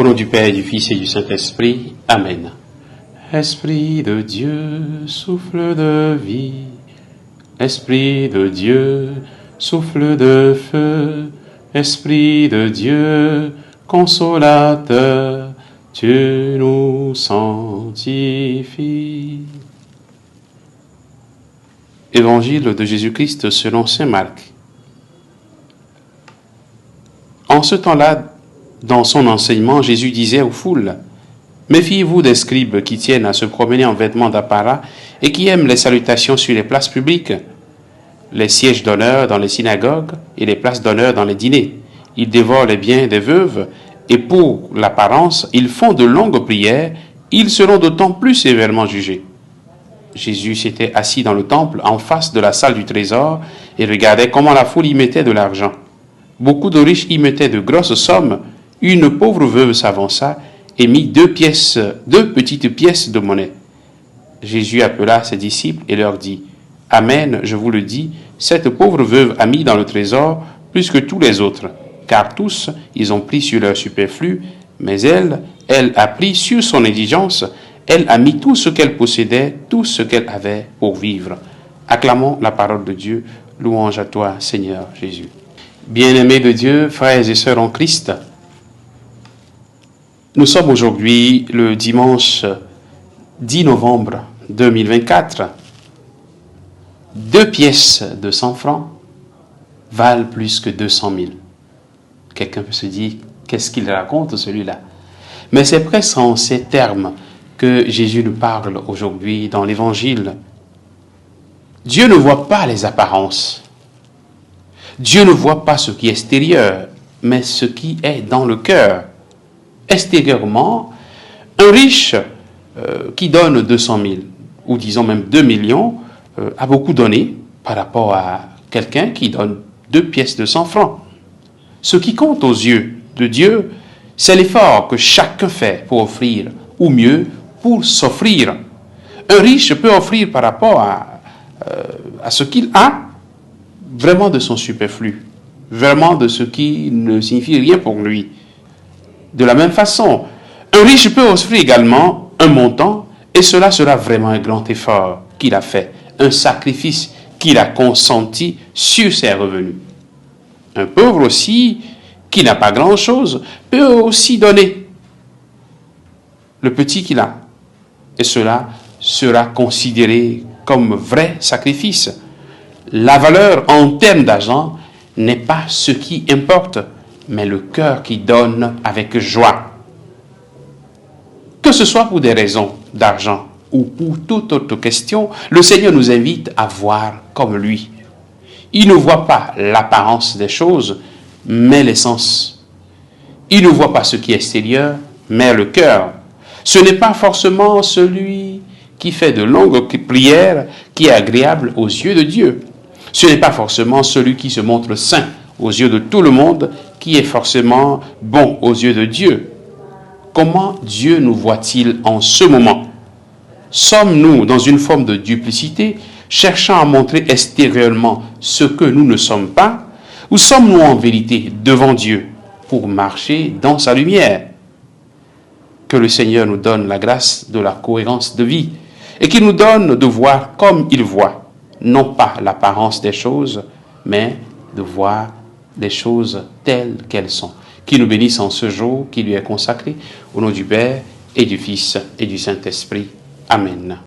Au nom du Père, du Fils et du Saint-Esprit. Amen. Esprit de Dieu, souffle de vie. Esprit de Dieu, souffle de feu. Esprit de Dieu, consolateur, tu nous sanctifies. Évangile de Jésus-Christ selon saint Marc. En ce temps-là, dans son enseignement, Jésus disait aux foules, « Méfiez-vous des scribes qui tiennent à se promener en vêtements d'apparat et qui aiment les salutations sur les places publiques, les sièges d'honneur dans les synagogues et les places d'honneur dans les dîners. Ils dévorent les biens des veuves et pour l'apparence, ils font de longues prières. Ils seront d'autant plus sévèrement jugés. » Jésus s'était assis dans le temple en face de la salle du trésor et regardait comment la foule y mettait de l'argent. Beaucoup de riches y mettaient de grosses sommes. Une pauvre veuve s'avança et mit deux petites pièces de monnaie. Jésus appela ses disciples et leur dit, « Amen, je vous le dis, cette pauvre veuve a mis dans le trésor plus que tous les autres, car tous, ils ont pris sur leur superflu, mais elle a pris sur son indigence, elle a mis tout ce qu'elle possédait, tout ce qu'elle avait pour vivre. » Acclamons la parole de Dieu, louange à toi, Seigneur Jésus. Bien-aimés de Dieu, frères et sœurs en Christ, nous sommes aujourd'hui le dimanche 10 novembre 2024. 2 pièces de 100 francs valent plus que 200 000. Quelqu'un peut se dire, qu'est-ce qu'il raconte celui-là? Mais c'est presque en ces termes que Jésus nous parle aujourd'hui dans l'Évangile. Dieu ne voit pas les apparences. Dieu ne voit pas ce qui est extérieur, mais ce qui est dans le cœur. Extérieurement, un riche qui donne 200 000, ou disons même 2 millions, a beaucoup donné par rapport à quelqu'un qui donne 2 pièces de 100 francs. Ce qui compte aux yeux de Dieu, c'est l'effort que chacun fait pour offrir, ou mieux, pour s'offrir. Un riche peut offrir par rapport à ce qu'il a, vraiment de son superflu, vraiment de ce qui ne signifie rien pour lui. De la même façon, un riche peut offrir également un montant, et cela sera vraiment un grand effort qu'il a fait, un sacrifice qu'il a consenti sur ses revenus. Un pauvre aussi, qui n'a pas grand-chose, peut aussi donner le petit qu'il a, et cela sera considéré comme vrai sacrifice. La valeur en termes d'argent n'est pas ce qui importe, mais le cœur qui donne avec joie. Que ce soit pour des raisons d'argent ou pour toute autre question, le Seigneur nous invite à voir comme lui. Il ne voit pas l'apparence des choses, mais l'essence. Il ne voit pas ce qui est extérieur, mais le cœur. Ce n'est pas forcément celui qui fait de longues prières qui est agréable aux yeux de Dieu. Ce n'est pas forcément celui qui se montre saint aux yeux de tout le monde qui est forcément bon aux yeux de Dieu. Comment Dieu nous voit-il en ce moment? Sommes-nous dans une forme de duplicité, cherchant à montrer extérieurement ce que nous ne sommes pas, ou sommes-nous en vérité devant Dieu pour marcher dans sa lumière? Que le Seigneur nous donne la grâce de la cohérence de vie et qu'il nous donne de voir comme il voit. Non pas l'apparence des choses, mais de voir les choses telles qu'elles sont. Qu'il nous bénisse en ce jour qui lui est consacré, au nom du Père et du Fils et du Saint-Esprit. Amen.